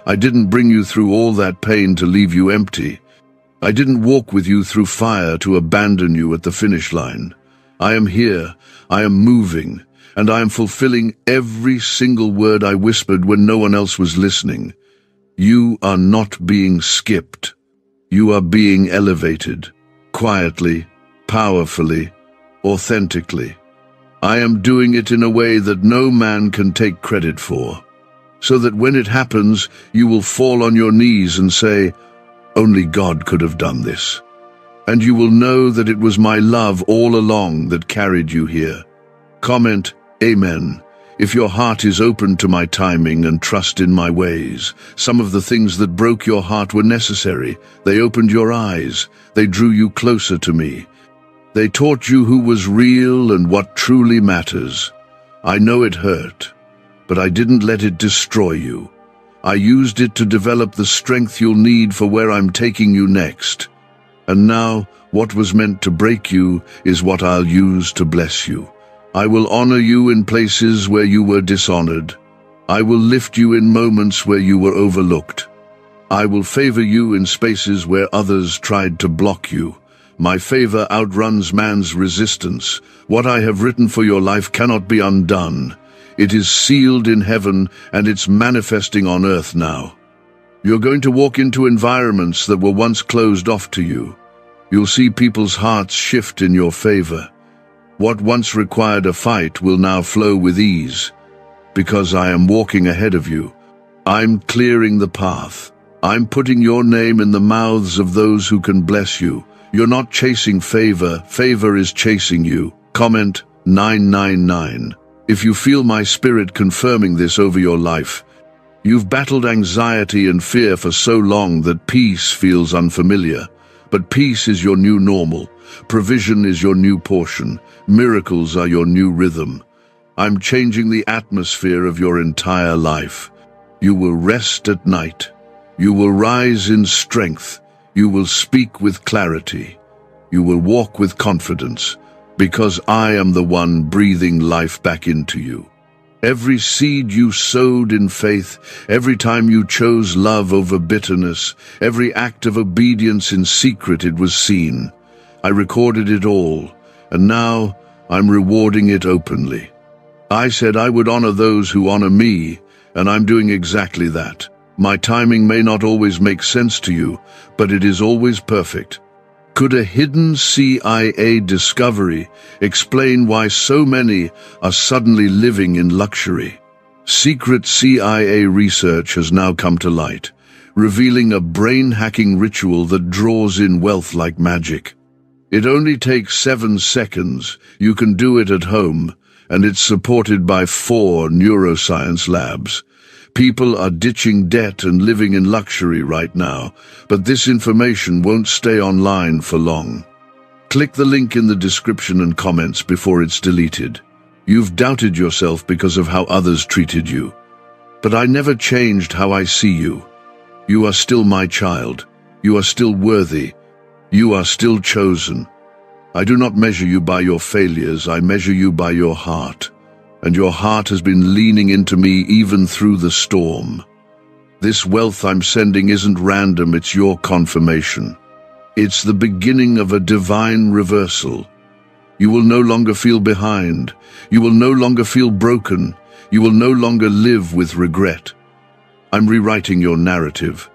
I didn't bring you through all that pain to leave you empty. I didn't walk with you through fire to abandon you at the finish line. I am here. I am moving. And I am fulfilling every single word I whispered when no one else was listening. You are not being skipped. You are being elevated, quietly, powerfully, authentically. I am doing it in a way that no man can take credit for, so that when it happens, you will fall on your knees and say, "Only God could have done this." And you will know that it was my love all along that carried you here. Comment, Amen. If your heart is open to my timing and trust in my ways, some of the things that broke your heart were necessary. They opened your eyes. They drew you closer to me. They taught you who was real and what truly matters. I know it hurt, but I didn't let it destroy you. I used it to develop the strength you'll need for where I'm taking you next. And now, what was meant to break you is what I'll use to bless you. I will honor you in places where you were dishonored. I will lift you in moments where you were overlooked. I will favor you in spaces where others tried to block you. My favor outruns man's resistance. What I have written for your life cannot be undone. It is sealed in heaven and it's manifesting on earth now. You're going to walk into environments that were once closed off to you. You'll see people's hearts shift in your favor. What once required a fight will now flow with ease. Because I am walking ahead of you. I'm clearing the path. I'm putting your name in the mouths of those who can bless you. You're not chasing favor. Favor is chasing you. Comment 999. If you feel my spirit confirming this over your life, you've battled anxiety and fear for so long that peace feels unfamiliar. But peace is your new normal. Provision is your new portion. Miracles are your new rhythm. I'm changing the atmosphere of your entire life. You will rest at night. You will rise in strength. You will speak with clarity. You will walk with confidence, because I am the one breathing life back into you. Every seed you sowed in faith, every time you chose love over bitterness, every act of obedience in secret, it was seen. I recorded it all, and now I'm rewarding it openly. I said I would honor those who honor me, and I'm doing exactly that. My timing may not always make sense to you, but it is always perfect. Could a hidden CIA discovery explain why so many are suddenly living in luxury? Secret CIA research has now come to light, revealing a brain-hacking ritual that draws in wealth like magic. It only takes 7 seconds. You can do it at home, and it's supported by 4 neuroscience labs. People are ditching debt and living in luxury right now, but this information won't stay online for long. Click the link in the description and comments before it's deleted. You've doubted yourself because of how others treated you. But I never changed how I see you. You are still my child. You are still worthy. You are still chosen. I do not measure you by your failures, I measure you by your heart. And your heart has been leaning into me even through the storm. This wealth I'm sending isn't random, it's your confirmation. It's the beginning of a divine reversal. You will no longer feel behind. You will no longer feel broken. You will no longer live with regret. I'm rewriting your narrative,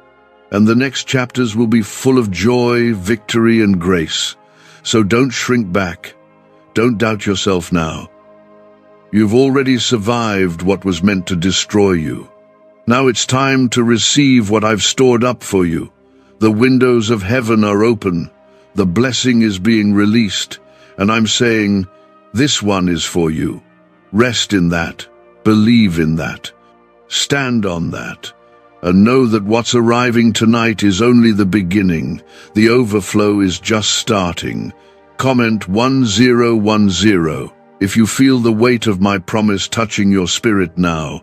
and the next chapters will be full of joy, victory, and grace. So don't shrink back. Don't doubt yourself now. You've already survived what was meant to destroy you. Now it's time to receive what I've stored up for you. The windows of heaven are open. The blessing is being released. And I'm saying, this one is for you. Rest in that. Believe in that. Stand on that. And know that what's arriving tonight is only the beginning. The overflow is just starting. Comment 1010 if you feel the weight of my promise touching your spirit now.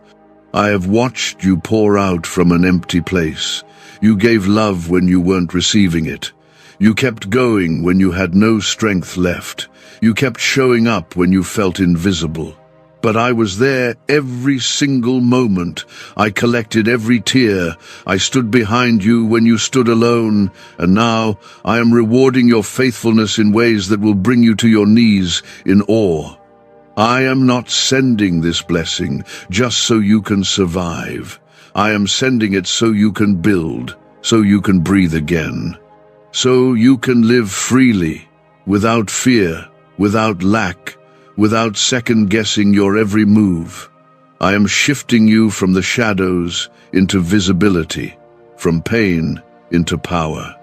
I have watched you pour out from an empty place. You gave love when you weren't receiving it. You kept going when you had no strength left. You kept showing up when you felt invisible. But I was there every single moment. I collected every tear. I stood behind you when you stood alone. And now I am rewarding your faithfulness in ways that will bring you to your knees in awe. I am not sending this blessing just so you can survive. I am sending it so you can build, so you can breathe again. So you can live freely, without fear, without lack, without second-guessing your every move. I am shifting you from the shadows into visibility, from pain into power,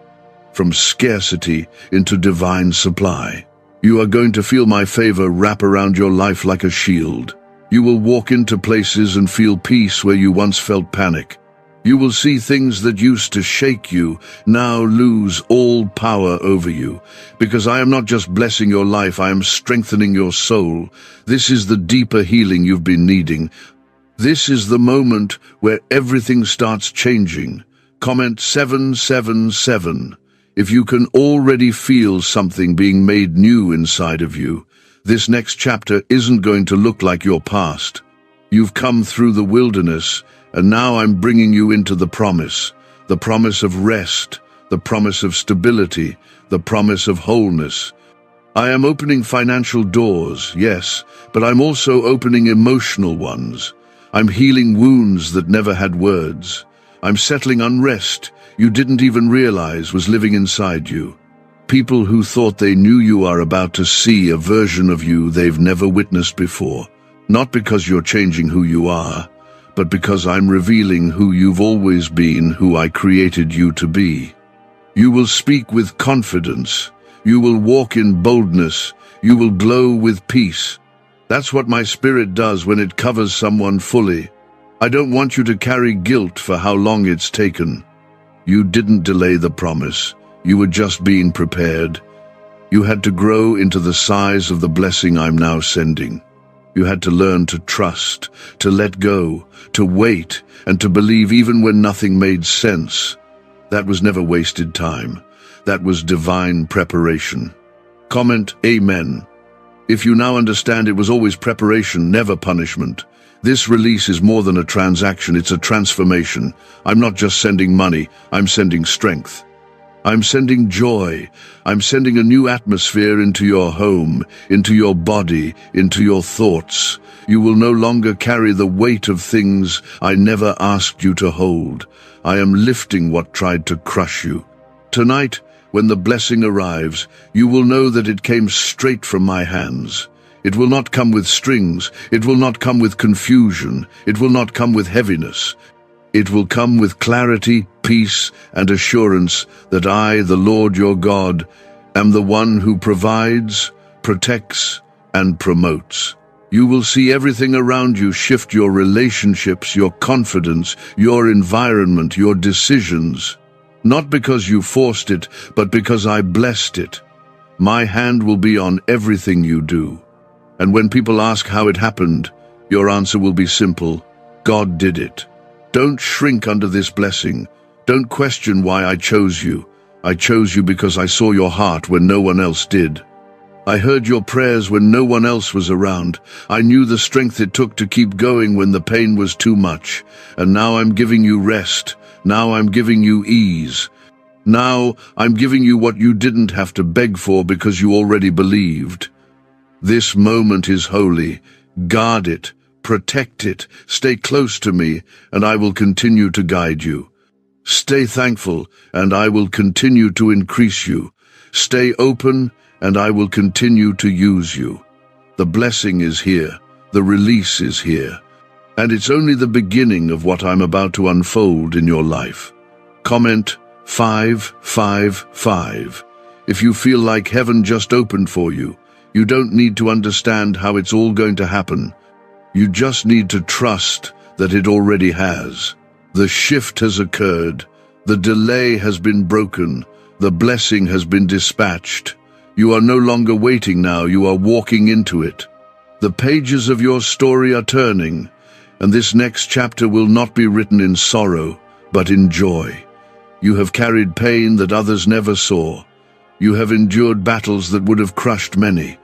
from scarcity into divine supply. You are going to feel my favor wrap around your life like a shield. You will walk into places and feel peace where you once felt panic. You will see things that used to shake you now lose all power over you. Because I am not just blessing your life, I am strengthening your soul. This is the deeper healing you've been needing. This is the moment where everything starts changing. Comment 777 if you can already feel something being made new inside of you. This next chapter isn't going to look like your past. You've come through the wilderness, and now I'm bringing you into the promise of rest, the promise of stability, the promise of wholeness. I am opening financial doors, yes, but I'm also opening emotional ones. I'm healing wounds that never had words. I'm settling unrest you didn't even realize was living inside you. People who thought they knew you are about to see a version of you they've never witnessed before. Not because you're changing who you are, but because I'm revealing who you've always been, who I created you to be. You will speak with confidence. You will walk in boldness. You will glow with peace. That's what my spirit does when it covers someone fully. I don't want you to carry guilt for how long it's taken. You didn't delay the promise. You were just being prepared. You had to grow into the size of the blessing I'm now sending. You had to learn to trust, to let go, to wait, and to believe even when nothing made sense. That was never wasted time. That was divine preparation. Comment Amen if you now understand it was always preparation, never punishment. This release is more than a transaction, it's a transformation. I'm not just sending money, I'm sending strength. I'm sending joy. I'm sending a new atmosphere into your home, into your body, into your thoughts. You will no longer carry the weight of things I never asked you to hold. I am lifting what tried to crush you. Tonight, when the blessing arrives, you will know that it came straight from my hands. It will not come with strings. It will not come with confusion. It will not come with heaviness. It will come with clarity, peace, and assurance that I, the Lord your God, am the one who provides, protects, and promotes. You will see everything around you shift: your relationships, your confidence, your environment, your decisions. Not because you forced it, but because I blessed it. My hand will be on everything you do. And when people ask how it happened, your answer will be simple: God did it. Don't shrink under this blessing. Don't question why I chose you. I chose you because I saw your heart when no one else did. I heard your prayers when no one else was around. I knew the strength it took to keep going when the pain was too much. And now I'm giving you rest. Now I'm giving you ease. Now I'm giving you what you didn't have to beg for because you already believed. This moment is holy. Guard it, protect it, stay close to me, and I will continue to guide you. Stay thankful, and I will continue to increase you. Stay open, and I will continue to use you. The blessing is here, the release is here, and it's only the beginning of what I'm about to unfold in your life. Comment 555. If you feel like heaven just opened for you, you don't need to understand how it's all going to happen. You just need to trust that it already has. The shift has occurred, the delay has been broken, the blessing has been dispatched. You are no longer waiting now, you are walking into it. The pages of your story are turning, and this next chapter will not be written in sorrow, but in joy. You have carried pain that others never saw. You have endured battles that would have crushed many.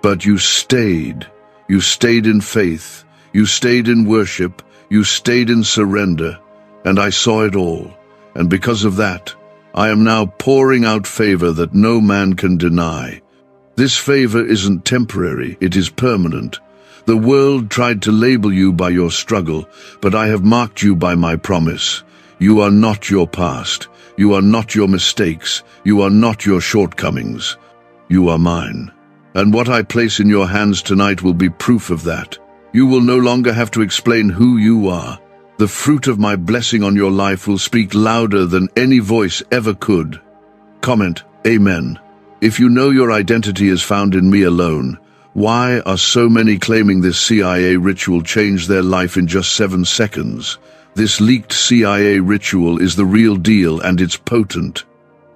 But you stayed. You stayed in faith. You stayed in worship. You stayed in surrender. And I saw it all. And because of that, I am now pouring out favor that no man can deny. This favor isn't temporary, it is permanent. The world tried to label you by your struggle, but I have marked you by my promise. You are not your past. You are not your mistakes. You are not your shortcomings. You are mine. And what I place in your hands tonight will be proof of that. You will no longer have to explain who you are. The fruit of my blessing on your life will speak louder than any voice ever could. Comment, Amen. If you know your identity is found in me alone, why are so many claiming this CIA ritual changed their life in just 7 seconds? This leaked CIA ritual is the real deal, and it's potent.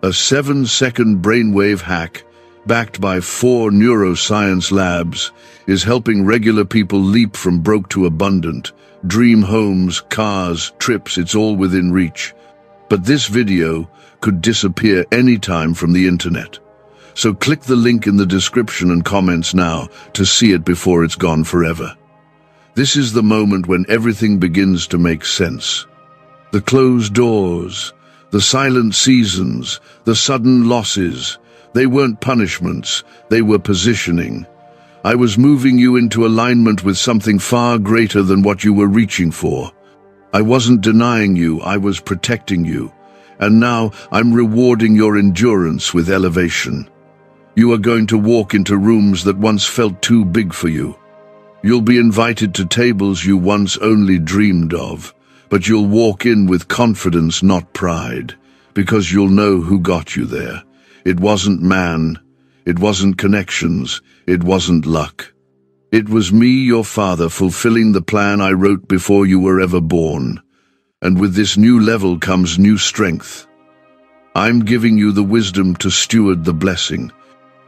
A 7-second brainwave hack, backed by 4 neuroscience labs, is helping regular people leap from broke to abundant. Dream homes, cars, trips, it's all within reach. But this video could disappear anytime from the internet. So click the link in the description and comments now to see it before it's gone forever. This is the moment when everything begins to make sense. The closed doors, the silent seasons, the sudden losses, they weren't punishments, they were positioning. I was moving you into alignment with something far greater than what you were reaching for. I wasn't denying you, I was protecting you. And now I'm rewarding your endurance with elevation. You are going to walk into rooms that once felt too big for you. You'll be invited to tables you once only dreamed of, but you'll walk in with confidence, not pride, because you'll know who got you there. It wasn't man, it wasn't connections, it wasn't luck. It was me, your father, fulfilling the plan I wrote before you were ever born. And with this new level comes new strength. I'm giving you the wisdom to steward the blessing.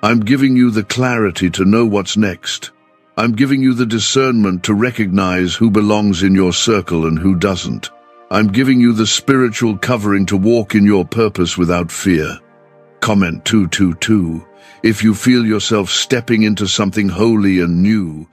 I'm giving you the clarity to know what's next. I'm giving you the discernment to recognize who belongs in your circle and who doesn't. I'm giving you the spiritual covering to walk in your purpose without fear. Comment 222. If you feel yourself stepping into something holy and new,